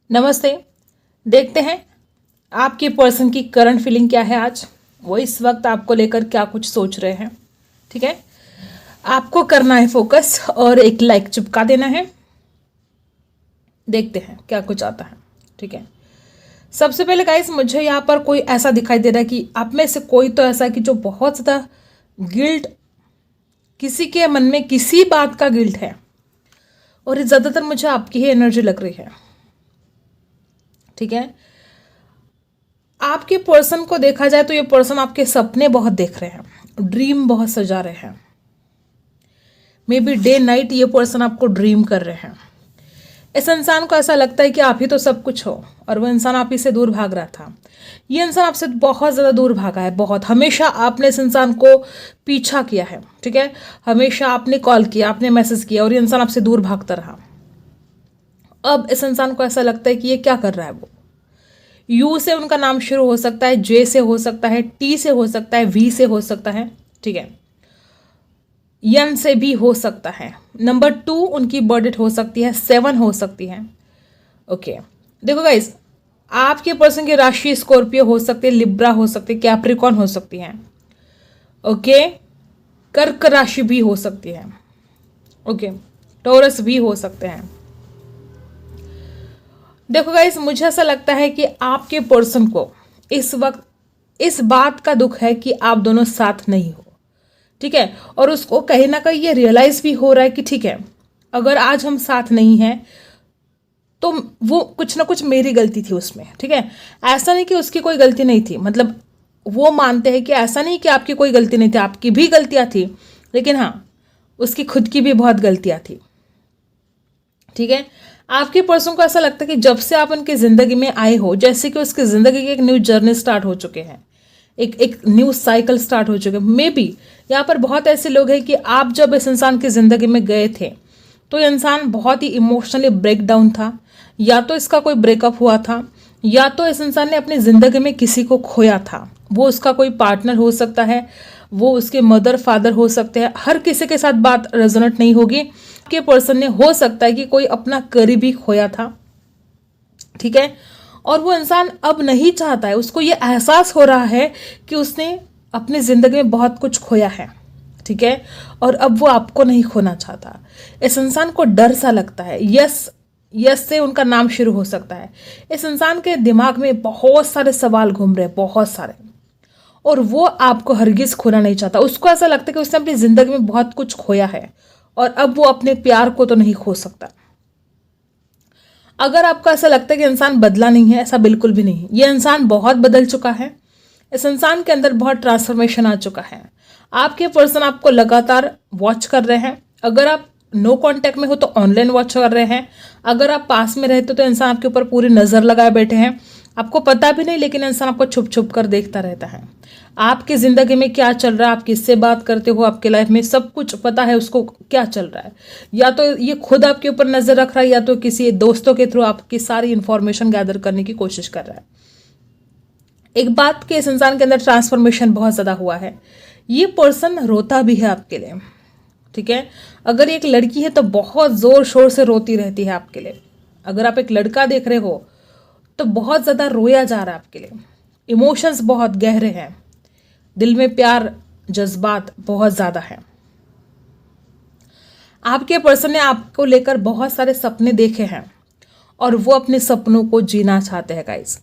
नमस्ते। देखते हैं आपके पर्सन की करंट फीलिंग क्या है आज, वो इस वक्त आपको लेकर क्या कुछ सोच रहे हैं। ठीक है, आपको करना है फोकस और एक लाइक चिपका देना है। देखते हैं क्या कुछ आता है। ठीक है, सबसे पहले गाइस मुझे यहाँ पर कोई ऐसा दिखाई दे रहा है कि आप में से कोई तो ऐसा है कि जो बहुत ज़्यादा गिल्ट, किसी के मन में किसी बात का गिल्ट है और ये ज़्यादातर मुझे आपकी ही एनर्जी लग रही है। ठीक है, आपके पर्सन को देखा जाए तो ये पर्सन आपके सपने बहुत देख रहे हैं, ड्रीम बहुत सजा रहे हैं। मे बी डे नाइट ये पर्सन आपको ड्रीम कर रहे हैं। इस इंसान को ऐसा लगता है कि आप ही तो सब कुछ हो और वो इंसान आप ही से दूर भाग रहा था। ये इंसान आपसे बहुत ज़्यादा दूर भागा है, बहुत। हमेशा आपने इस इंसान को पीछा किया है। ठीक है, हमेशा आपने कॉल किया, आपने मैसेज किया और ये इंसान आपसे दूर भागता रहा। अब इस इंसान को ऐसा लगता है कि ये क्या कर रहा है। वो यू से उनका नाम शुरू हो सकता है, जे से हो सकता है, टी से हो सकता है, वी से हो सकता है। ठीक है, एन से भी हो सकता है। नंबर 2 उनकी बर्थ डेट हो सकती है, 7 हो सकती है। ओके, देखो गाइस, आपके पर्सन की राशि स्कॉर्पियो हो सकती है, लिब्रा हो सकती है, कैप्रिकॉन हो सकती है। ओके, कर्क राशि भी हो सकती है। ओके, टॉरस भी हो सकते हैं। देखो गाइस, मुझे ऐसा लगता है कि आपके पर्सन को इस वक्त इस बात का दुख है कि आप दोनों साथ नहीं हो। ठीक है, और उसको कहीं ना कहीं ये रियलाइज भी हो रहा है कि ठीक है, अगर आज हम साथ नहीं हैं तो वो कुछ ना कुछ मेरी गलती थी उसमें। ठीक है, ऐसा नहीं कि उसकी कोई गलती नहीं थी, मतलब वो मानते हैं कि ऐसा नहीं कि आपकी कोई गलती नहीं थी, आपकी भी गलतियां थी, लेकिन हाँ, उसकी खुद की भी बहुत गलतियां थी। ठीक है, आपके पर्सन को ऐसा लगता है कि जब से आप उनकी ज़िंदगी में आए हो, जैसे कि उसकी ज़िंदगी की एक न्यू जर्नी स्टार्ट हो चुके हैं, एक न्यू साइकिल स्टार्ट हो चुके हैं। मे बी यहाँ पर बहुत ऐसे लोग हैं कि आप जब इस इंसान की ज़िंदगी में गए थे तो ये इंसान बहुत ही इमोशनली ब्रेक डाउन था, या तो इसका कोई ब्रेकअप हुआ था, या तो इस इंसान ने अपनी ज़िंदगी में किसी को खोया था। वो उसका कोई पार्टनर हो सकता है, वो उसके मदर फादर हो सकते हैं। हर किसी के साथ बात रेजोनेट नहीं होगी। के पर्सन ने हो सकता है कि कोई अपना करीबी खोया था। ठीक है, और वो इंसान अब नहीं चाहता है, उसको ये एहसास हो रहा है कि उसने अपनी जिंदगी में बहुत कुछ खोया है। ठीक है, और अब वो आपको नहीं खोना चाहता। इस इंसान को डर सा लगता है। यस, यस से उनका नाम शुरू हो सकता है। इस इंसान के दिमाग में बहुत सारे सवाल घूम रहे हैं, बहुत सारे, और वो आपको हरगिज खोना नहीं चाहता। उसको ऐसा लगता है कि उसने अपनी जिंदगी में बहुत कुछ खोया है और अब वो अपने प्यार को तो नहीं खो सकता। अगर आपको ऐसा लगता है कि इंसान बदला नहीं है, ऐसा बिल्कुल भी नहीं। ये इंसान बहुत बदल चुका है। इस इंसान के अंदर बहुत ट्रांसफॉर्मेशन आ चुका है। आपके पर्सन आपको लगातार वॉच कर रहे हैं। अगर आप नो कांटेक्ट में हो तो ऑनलाइन वॉच कर रहे हैं। अगर आप पास में रहते हो तो इंसान आपके ऊपर पूरी नज़र लगाए बैठे हैं, आपको पता भी नहीं, लेकिन इंसान आपको छुप छुप कर देखता रहता है। आपकी ज़िंदगी में क्या चल रहा है, आप किससे बात करते हो, आपके लाइफ में सब कुछ पता है उसको क्या चल रहा है। या तो ये खुद आपके ऊपर नज़र रख रहा है, या तो किसी दोस्तों के थ्रू आपकी सारी इंफॉर्मेशन गैदर करने की कोशिश कर रहा है। एक बात कि इस इंसान के अंदर ट्रांसफॉर्मेशन बहुत ज़्यादा हुआ है। ये पर्सन रोता भी है आपके लिए। ठीक है, अगर एक लड़की है तो बहुत ज़ोर शोर से रोती रहती है आपके लिए। अगर आप एक लड़का देख रहे हो तो बहुत ज़्यादा रोया जा रहा है आपके लिए। इमोशंस बहुत गहरे हैं, दिल में प्यार, जज्बात बहुत ज़्यादा है। आपके पर्सन ने आपको लेकर बहुत सारे सपने देखे हैं और वो अपने सपनों को जीना चाहते हैं गाइस।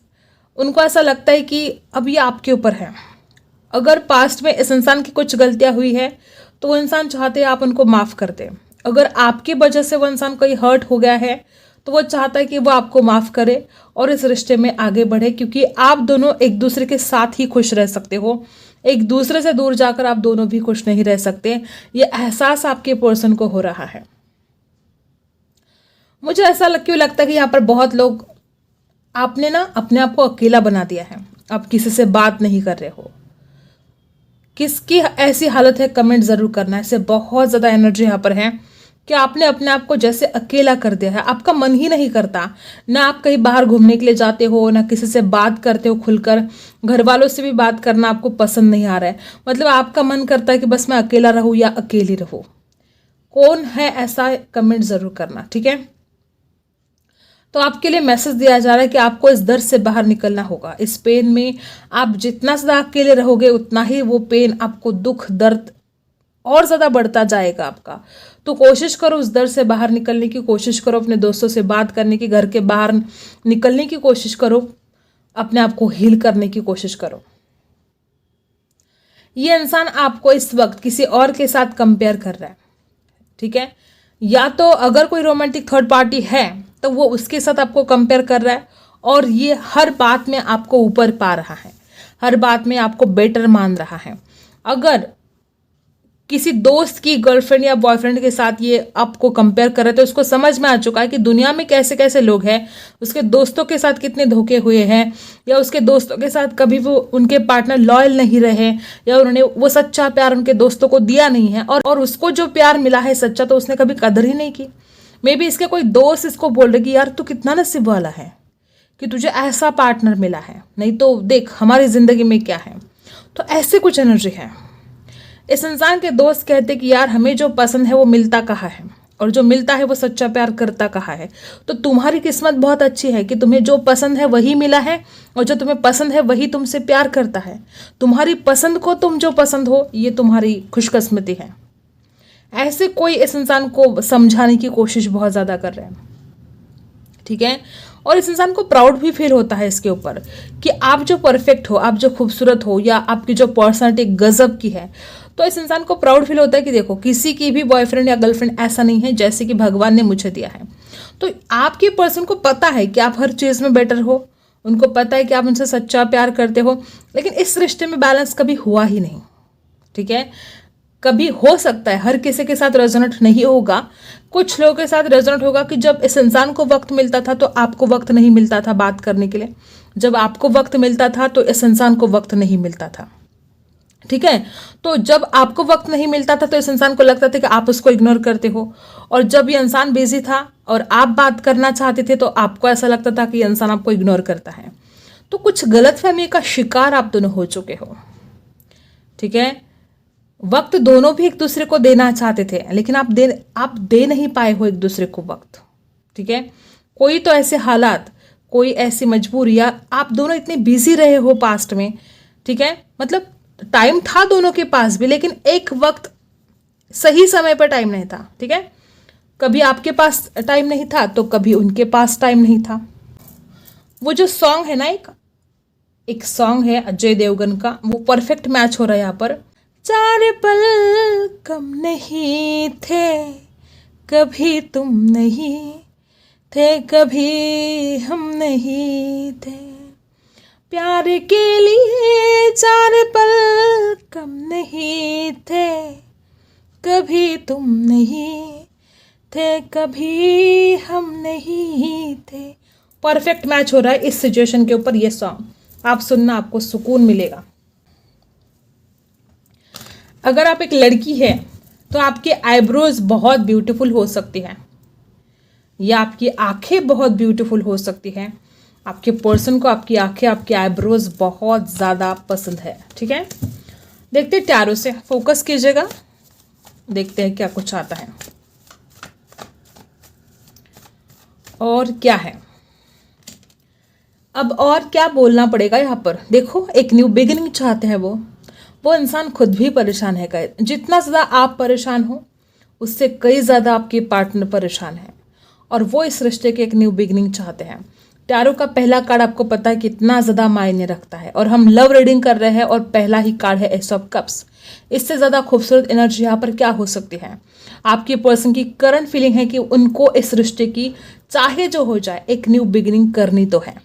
उनको ऐसा लगता है कि अब ये आपके ऊपर है। अगर पास्ट में इस इंसान की कुछ गलतियां हुई है तो वो इंसान चाहते हैं आप उनको माफ़ कर दें। अगर आपकी वजह से वो इंसान कहीं हर्ट हो गया है तो वो चाहता है कि वो आपको माफ़ करे और इस रिश्ते में आगे बढ़े, क्योंकि आप दोनों एक दूसरे के साथ ही खुश रह सकते हो। एक दूसरे से दूर जाकर आप दोनों भी खुश नहीं रह सकते। ये एहसास आपके पर्सन को हो रहा है। मुझे ऐसा क्यों लगता है कि यहाँ पर बहुत लोग, आपने ना अपने आप को अकेला बना दिया है। आप किसी से बात नहीं कर रहे हो। किसकी ऐसी हालत है, कमेंट जरूर करना। ऐसे बहुत ज़्यादा एनर्जी यहाँ पर है कि आपने अपने आप को जैसे अकेला कर दिया है। आपका मन ही नहीं करता, ना आप कहीं बाहर घूमने के लिए जाते हो, ना किसी से बात करते हो खुलकर। घर वालों से भी बात करना आपको पसंद नहीं आ रहा है। मतलब आपका मन करता है कि बस मैं अकेला रहूं या अकेली रहूं। कौन है ऐसा, कमेंट जरूर करना। ठीक है, तो आपके लिए मैसेज दिया जा रहा है कि आपको इस दर्द से बाहर निकलना होगा। इस पेन में आप जितना ज़्यादा अकेले रहोगे उतना ही वो पेन आपको दुख दर्द और ज़्यादा बढ़ता जाएगा आपका। तो कोशिश करो उस दर्द से बाहर निकलने की कोशिश करो, अपने दोस्तों से बात करने की, घर के बाहर निकलने की कोशिश करो, अपने आप को हील करने की कोशिश करो। ये इंसान आपको इस वक्त किसी और के साथ कंपेयर कर रहा है, ठीक है। या तो अगर कोई रोमांटिक थर्ड पार्टी है तो वो उसके साथ आपको कंपेयर कर रहा है और ये हर बात में आपको ऊपर पा रहा है, हर बात में आपको बेटर मान रहा है। अगर किसी दोस्त की गर्लफ्रेंड या बॉयफ्रेंड के साथ ये आपको कंपेयर कर रहे तो उसको समझ में आ चुका है कि दुनिया में कैसे कैसे लोग हैं, उसके दोस्तों के साथ कितने धोखे हुए हैं, या उसके दोस्तों के साथ कभी वो उनके पार्टनर लॉयल नहीं रहे, या उन्होंने वो सच्चा प्यार उनके दोस्तों को दिया नहीं है, और उसको जो प्यार मिला है सच्चा तो उसने कभी कदर ही नहीं की। मे बी इसके कोई दोस्त इसको बोल रहे कि यार तू कितना नसीब वाला है कि तुझे ऐसा पार्टनर मिला है, नहीं तो देख हमारी जिंदगी में क्या है। तो ऐसे कुछ एनर्जी है। इस इंसान के दोस्त कहते कि यार हमें जो पसंद है वो मिलता कहाँ है, और जो मिलता है वो सच्चा प्यार करता कहाँ है। तो तुम्हारी किस्मत बहुत अच्छी है कि तुम्हें जो पसंद है वही मिला है, और जो तुम्हें पसंद है वही तुमसे प्यार करता है। तुम्हारी पसंद को तुम जो पसंद हो ये तुम्हारी खुशकिस्मती है। ऐसे कोई इस इंसान को समझाने की कोशिश बहुत ज़्यादा कर रहे हैं, ठीक है। और इस इंसान को प्राउड भी फील होता है इसके ऊपर कि आप जो परफेक्ट हो, आप जो खूबसूरत हो, या आपकी जो पर्सनालिटी गजब की है। तो इस इंसान को प्राउड फील होता है कि देखो किसी की भी बॉयफ्रेंड या गर्लफ्रेंड ऐसा नहीं है जैसे कि भगवान ने मुझे दिया है। तो आपके पर्सन को पता है कि आप हर चीज़ में बेटर हो, उनको पता है कि आप उनसे सच्चा प्यार करते हो, लेकिन इस रिश्ते में बैलेंस कभी हुआ ही नहीं, ठीक है। कभी हो सकता है, हर किसी के साथ रेजोनेट नहीं होगा, कुछ लोगों के साथ रेजोनेट होगा कि जब इस इंसान को वक्त मिलता था तो आपको वक्त नहीं मिलता था बात करने के लिए, जब आपको वक्त मिलता था तो इस इंसान को वक्त नहीं मिलता था, ठीक है। तो जब आपको वक्त नहीं मिलता था तो इस इंसान को लगता था कि आप उसको इग्नोर करते हो, और जब ये इंसान बिजी था और आप बात करना चाहते थे तो आपको ऐसा लगता था कि ये इंसान आपको इग्नोर करता है। तो कुछ गलतफहमी का शिकार आप दोनों हो चुके हो, ठीक है। वक्त दोनों भी एक दूसरे को देना चाहते थे, लेकिन आप दे नहीं पाए हो एक दूसरे को वक्त, ठीक है। कोई तो ऐसे हालात, कोई ऐसी मजबूरी, या आप दोनों इतने बिजी रहे हो पास्ट में, ठीक है। मतलब टाइम था दोनों के पास भी, लेकिन एक वक्त सही समय पर टाइम नहीं था, ठीक है। कभी आपके पास टाइम नहीं था तो कभी उनके पास टाइम नहीं था। वो जो सॉन्ग है ना, एक सॉन्ग है अजय देवगन का, वो परफेक्ट मैच हो रहा है यहाँ पर। 4 पल कम नहीं थे, कभी तुम नहीं थे, कभी हम नहीं थे, प्यार के लिए 4 पल कम नहीं थे, कभी तुम नहीं थे, कभी हम नहीं थे। परफेक्ट मैच हो रहा है इस सिचुएशन के ऊपर ये सॉन्ग, आप सुनना, आपको सुकून मिलेगा। अगर आप एक लड़की है तो आपके आईब्रोज बहुत ब्यूटीफुल हो सकती हैं, या आपकी आंखें बहुत ब्यूटीफुल हो सकती हैं। आपके पर्सन को आपकी आंखें, आपके आईब्रोज बहुत ज़्यादा पसंद है, ठीक है। देखते हैं टैरो से, फोकस कीजिएगा, देखते हैं क्या कुछ आता है और क्या है। अब और क्या बोलना पड़ेगा यहाँ पर, देखो एक न्यू बिगिनिंग चाहते हैं वो इंसान खुद भी परेशान है। जितना ज़्यादा आप परेशान हो उससे कई ज़्यादा आपके पार्टनर परेशान है, और वो इस रिश्ते के एक न्यू बिगिनिंग चाहते हैं। टैरो का पहला कार्ड आपको पता है कितना ज़्यादा मायने रखता है, और हम लव रीडिंग कर रहे हैं और पहला ही कार्ड है एस ऑफ कप्स। इससे ज़्यादा खूबसूरत एनर्जी यहाँ पर क्या हो सकती है। आपके पर्सन की करंट फीलिंग है कि उनको इस रिश्ते की चाहे जो हो जाए एक न्यू बिगिनिंग करनी तो है।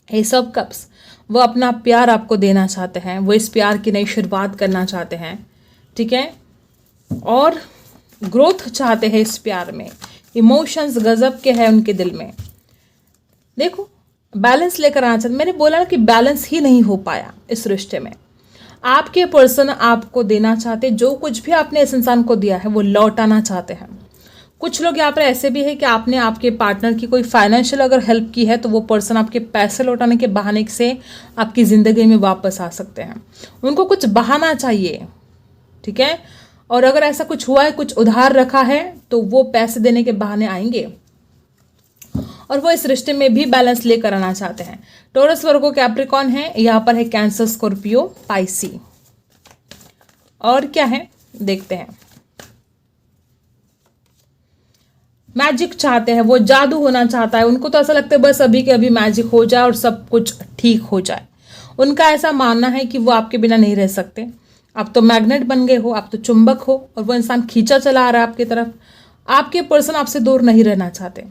एस ऑफ कप्स, वो अपना प्यार आपको देना चाहते हैं, वो इस प्यार की नई शुरुआत करना चाहते हैं, ठीक है, और ग्रोथ चाहते हैं इस प्यार में। इमोशंस गजब के हैं उनके दिल में। देखो बैलेंस लेकर आना चाहते, मैंने बोला ना कि बैलेंस ही नहीं हो पाया इस रिश्ते में। आपके पर्सन आपको देना चाहते, जो कुछ भी आपने इस इंसान को दिया है वो लौटाना चाहते हैं। कुछ लोग यहाँ पर ऐसे भी है कि आपने आपके पार्टनर की कोई फाइनेंशियल अगर हेल्प की है तो वो पर्सन आपके पैसे लौटाने के बहाने से आपकी ज़िंदगी में वापस आ सकते हैं। उनको कुछ बहाना चाहिए, ठीक है, और अगर ऐसा कुछ हुआ है, कुछ उधार रखा है, तो वो पैसे देने के बहाने आएंगे। और वो इस रिश्ते में भी बैलेंस लेकर आना चाहते हैं। टॉरस, वर्गो, कैप्रिकॉर्न है, यहाँ पर है कैंसर, स्कॉर्पियो, पाइसी। और क्या है देखते हैं। मैजिक चाहते हैं, वो जादू होना चाहता है, उनको तो ऐसा लगता है बस अभी के अभी मैजिक हो जाए और सब कुछ ठीक हो जाए। उनका ऐसा मानना है कि वो आपके बिना नहीं रह सकते। आप तो मैग्नेट बन गए हो, आप तो चुंबक हो, और वो इंसान खींचा चला आ रहा है आपकी तरफ। आपके पर्सन आपसे दूर नहीं रहना चाहते।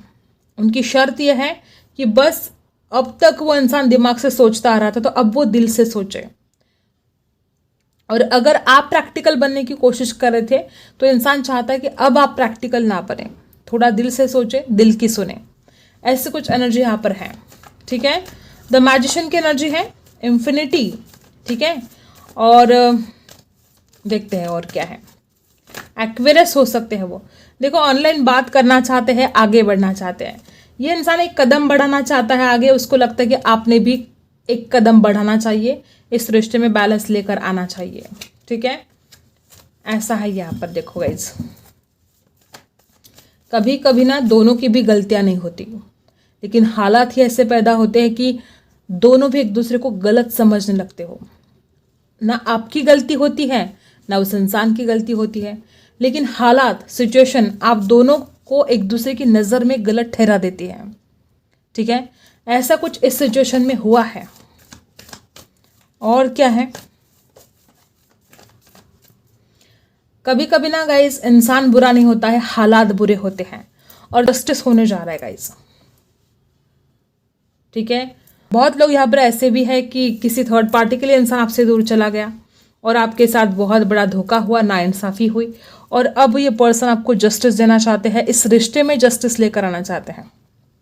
उनकी शर्त यह है कि बस अब तक वो इंसान दिमाग से सोचता आ रहा था, तो अब वो दिल से सोचे। और अगर आप प्रैक्टिकल बनने की कोशिश कर रहे थे तो इंसान चाहता है कि अब आप प्रैक्टिकल ना बने, थोड़ा दिल से सोचे, दिल की सुने। ऐसे कुछ एनर्जी यहाँ पर है, ठीक है। द मैजिशियन की एनर्जी है, इंफिनिटी, ठीक है। और देखते हैं और क्या है। एक्वेरियस हो सकते हैं वो। देखो, ऑनलाइन बात करना चाहते हैं, आगे बढ़ना चाहते हैं। ये इंसान एक कदम बढ़ाना चाहता है आगे, उसको लगता है कि आपने भी एक कदम बढ़ाना चाहिए, इस रिश्ते में बैलेंस लेकर आना चाहिए, ठीक है। ऐसा है यहाँ पर, देखो गाइज। कभी कभी ना दोनों की भी गलतियां नहीं होती, लेकिन हालात ही ऐसे पैदा होते हैं कि दोनों भी एक दूसरे को गलत समझने लगते हो। ना आपकी गलती होती है, ना उस इंसान की गलती होती है, लेकिन हालात, सिचुएशन आप दोनों को एक दूसरे की नज़र में गलत ठहरा देती है, ठीक है। ऐसा कुछ इस सिचुएशन में हुआ है। और क्या है, कभी कभी ना गाइस इंसान बुरा नहीं होता है, हालात बुरे होते हैं, और जस्टिस होने जा रहा है गाइस, ठीक है। बहुत लोग यहाँ पर ऐसे भी है कि किसी थर्ड पार्टी के लिए इंसान आपसे दूर चला गया और आपके साथ बहुत बड़ा धोखा हुआ, नाइंसाफी हुई, और अब ये पर्सन आपको जस्टिस देना चाहते हैं, इस रिश्ते में जस्टिस लेकर आना चाहते हैं।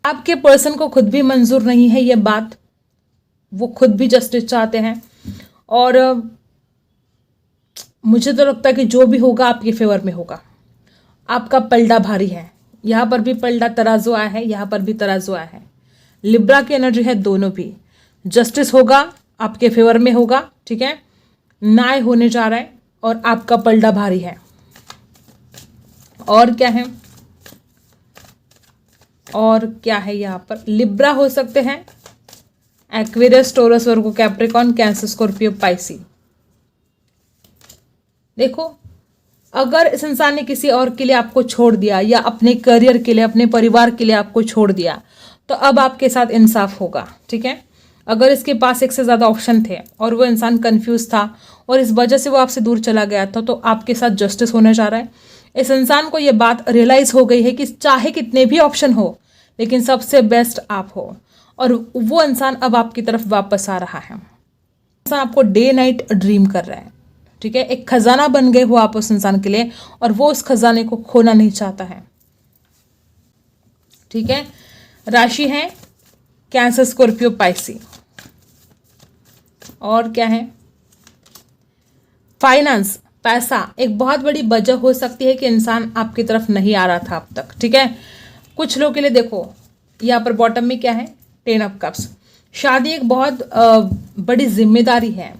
आपके पर्सन को खुद भी मंजूर नहीं है ये बात, वो खुद भी जस्टिस चाहते हैं। और मुझे तो लगता है कि जो भी होगा आपके फेवर में होगा। आपका पलड़ा भारी है, यहाँ पर भी पलड़ा तराजू आया है, यहाँ पर भी तराजू आया है। लिब्रा की एनर्जी है, दोनों भी जस्टिस होगा, आपके फेवर में होगा, ठीक है। न्याय होने जा रहा है और आपका पलड़ा भारी है। और क्या है, और क्या है यहाँ पर, लिब्रा हो सकते हैं, एक्वेरियस, टॉरस, वर्गो, कैप्रिकॉर्न, कैंसर, स्कॉर्पियो, पाइसी। देखो, अगर इस इंसान ने किसी और के लिए आपको छोड़ दिया, या अपने करियर के लिए, अपने परिवार के लिए आपको छोड़ दिया, तो अब आपके साथ इंसाफ होगा, ठीक है। अगर इसके पास एक से ज़्यादा ऑप्शन थे और वो इंसान कंफ्यूज था और इस वजह से वो आपसे दूर चला गया था, तो आपके साथ जस्टिस होने जा रहा है। इस इंसान को ये बात रियलाइज़ हो गई है कि चाहे कितने भी ऑप्शन हो, लेकिन सबसे बेस्ट आप हो, और वो इंसान अब आपकी तरफ वापस आ रहा है। इंसान आपको डे नाइट ड्रीम कर रहा है, ठीक है। एक खजाना बन गए हो आप उस इंसान के लिए, और वो उस खजाने को खोना नहीं चाहता है, ठीक है। राशि है कैंसर, स्कॉर्पियो, पाइसी। और क्या है, फाइनेंस, पैसा। एक बहुत बड़ी वजह हो सकती है कि इंसान आपकी तरफ नहीं आ रहा था अब तक, ठीक है। कुछ लोगों के लिए देखो, यहाँ पर बॉटम में क्या है, 10 ऑफ कप्स। शादी एक बहुत बड़ी जिम्मेदारी है,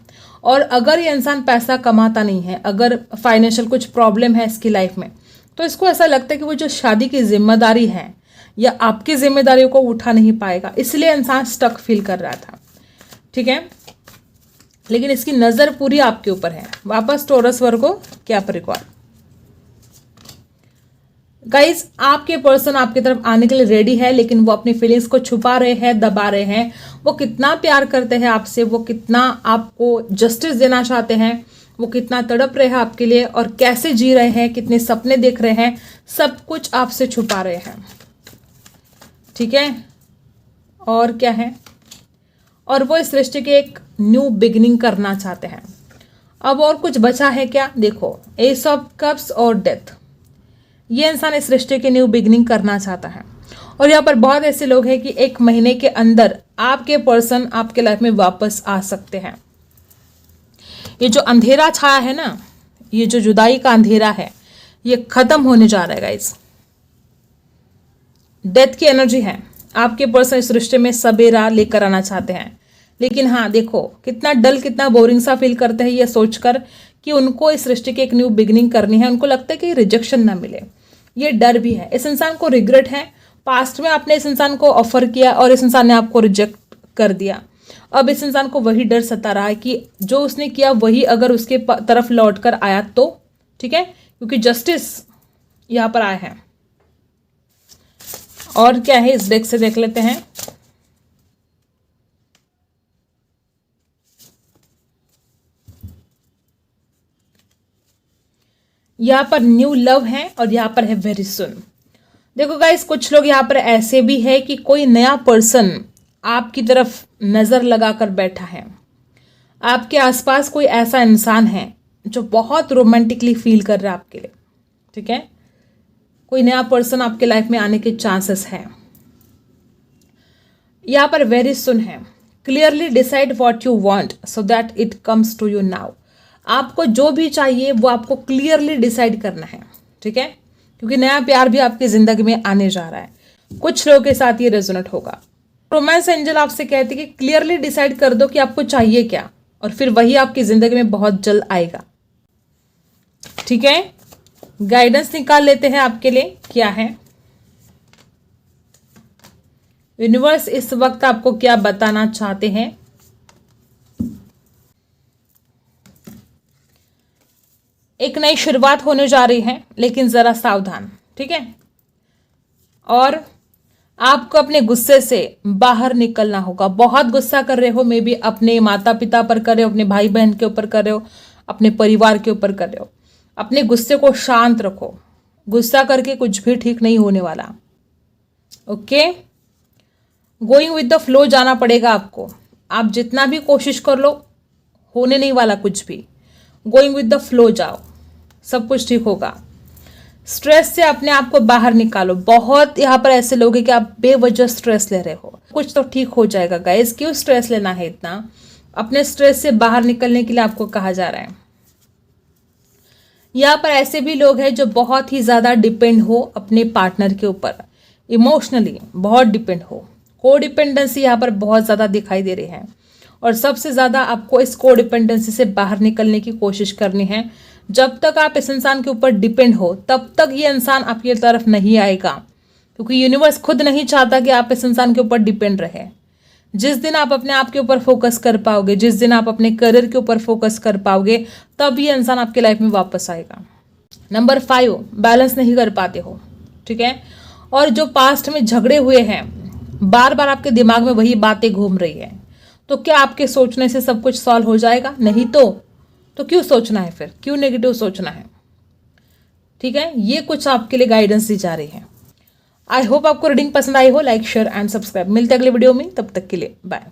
और अगर ये इंसान पैसा कमाता नहीं है, अगर फाइनेंशियल कुछ प्रॉब्लम है इसकी लाइफ में, तो इसको ऐसा लगता है कि वो जो शादी की जिम्मेदारी है या आपकी जिम्मेदारियों को उठा नहीं पाएगा, इसलिए इंसान स्टक फील कर रहा था, ठीक है। लेकिन इसकी नज़र पूरी आपके ऊपर है। वापस टॉरस, वर्गो, कैप्रिकॉर्न। गाइज, आपके पर्सन आपकी तरफ आने के लिए रेडी है, लेकिन वो अपनी फीलिंग्स को छुपा रहे हैं, दबा रहे हैं। वो कितना प्यार करते हैं आपसे, वो कितना आपको जस्टिस देना चाहते हैं, वो कितना तड़प रहे हैं आपके लिए, और कैसे जी रहे हैं, कितने सपने देख रहे हैं, सब कुछ आपसे छुपा रहे हैं, ठीक है। और क्या है, और वो इस रिश्ते के एक न्यू बिगिनिंग करना चाहते हैं। अब और कुछ बचा है क्या, देखो, एस ऑफ कप्स और डेथ। ये इंसान इस रिश्ते की न्यू बिगिनिंग करना चाहता है, और यहाँ पर बहुत ऐसे लोग हैं कि 1 महीने के अंदर आपके पर्सन आपके लाइफ में वापस आ सकते हैं। ये जो अंधेरा छाया है ना, ये जो जुदाई का अंधेरा है, ये खत्म होने जा रहा है गाइस। डेथ की एनर्जी है, आपके पर्सन इस रिश्ते में सवेरा लेकर आना चाहते हैं। लेकिन हाँ, देखो कितना डल, कितना बोरिंग सा फील करते हैं ये सोचकर कि उनको इस रिश्ते की एक न्यू बिगिनिंग करनी है। उनको लगता है कि रिजेक्शन ना मिले, ये डर भी है। इस इंसान को रिग्रेट है पास्ट में आपने इस इंसान को ऑफर किया और इस इंसान ने आपको रिजेक्ट कर दिया। अब इस इंसान को वही डर सता रहा है कि जो उसने किया वही अगर उसके तरफ लौट कर आया तो, ठीक है, क्योंकि जस्टिस यहां पर आया है। और क्या है इस डेक से देख लेते हैं। यहां पर न्यू लव है और यहां पर है वेरी सुन। देखो गाइस, कुछ लोग यहां पर ऐसे भी है कि कोई नया पर्सन आपकी तरफ नजर लगाकर बैठा है। आपके आसपास कोई ऐसा इंसान है जो बहुत रोमांटिकली फील कर रहा है आपके लिए, ठीक है। कोई नया पर्सन आपके लाइफ में आने के चांसेस हैं। यहां पर वेरी सुन है। Clearly decide what you want so that it comes to you now. आपको जो भी चाहिए वो आपको क्लियरली डिसाइड करना है, ठीक है, क्योंकि नया प्यार भी आपकी जिंदगी में आने जा रहा है। कुछ लोगों के साथ ये रेजोनेट होगा। रोमांस एंजल आपसे कहते हैं कि क्लियरली डिसाइड कर दो कि आपको चाहिए क्या, और फिर वही आपकी जिंदगी में बहुत जल्द आएगा, ठीक है। गाइडेंस निकाल लेते हैं आपके लिए क्या है। यूनिवर्स इस वक्त आपको क्या बताना चाहते हैं। एक नई शुरुआत होने जा रही है, लेकिन जरा सावधान, ठीक है। और आपको अपने गुस्से से बाहर निकलना होगा। बहुत गुस्सा कर रहे हो, मे बी अपने माता पिता पर कर रहे हो, अपने भाई बहन के ऊपर कर रहे हो, अपने परिवार के ऊपर कर रहे हो। अपने गुस्से को शांत रखो। गुस्सा करके कुछ भी ठीक नहीं होने वाला, okay. Going with the flow जाना पड़ेगा आपको। आप जितना भी कोशिश कर लो, होने नहीं वाला कुछ भी। गोइंग विद द फ्लो जाओ, सब कुछ ठीक होगा। स्ट्रेस से अपने आप को बाहर निकालो। बहुत यहाँ पर ऐसे लोग हैं कि आप बेवजह स्ट्रेस ले रहे हो। कुछ तो ठीक हो जाएगा गाइस, क्यों स्ट्रेस लेना है इतना। अपने स्ट्रेस से बाहर निकलने के लिए आपको कहा जा रहा है। यहाँ पर ऐसे भी लोग हैं जो बहुत ही ज्यादा डिपेंड हो अपने पार्टनर के ऊपर, इमोशनली बहुत डिपेंड हो। को डिपेंडेंसी यहाँ पर बहुत ज्यादा दिखाई दे रही है, और सबसे ज्यादा आपको इस को डिपेंडेंसी से बाहर निकलने की कोशिश करनी है। जब तक आप इस इंसान के ऊपर डिपेंड हो तब तक ये इंसान आपकी तरफ नहीं आएगा, क्योंकि यूनिवर्स खुद नहीं चाहता कि आप इस इंसान के ऊपर डिपेंड रहे। जिस दिन आप अपने आप के ऊपर फोकस कर पाओगे, जिस दिन आप अपने करियर के ऊपर फोकस कर पाओगे, तब ये इंसान आपके लाइफ में वापस आएगा। नंबर 5, बैलेंस नहीं कर पाते हो, ठीक है। और जो पास्ट में झगड़े हुए हैं, बार बार आपके दिमाग में वही बातें घूम रही है, तो क्या आपके सोचने से सब कुछ सॉल्व हो जाएगा? नहीं तो क्यों सोचना है फिर, क्यों नेगेटिव सोचना है, ठीक है। ये कुछ आपके लिए गाइडेंस दी जा रही है। आई होप आपको रीडिंग पसंद आई हो। Like, share and subscribe. मिलते अगले वीडियो में, तब तक के लिए बाय।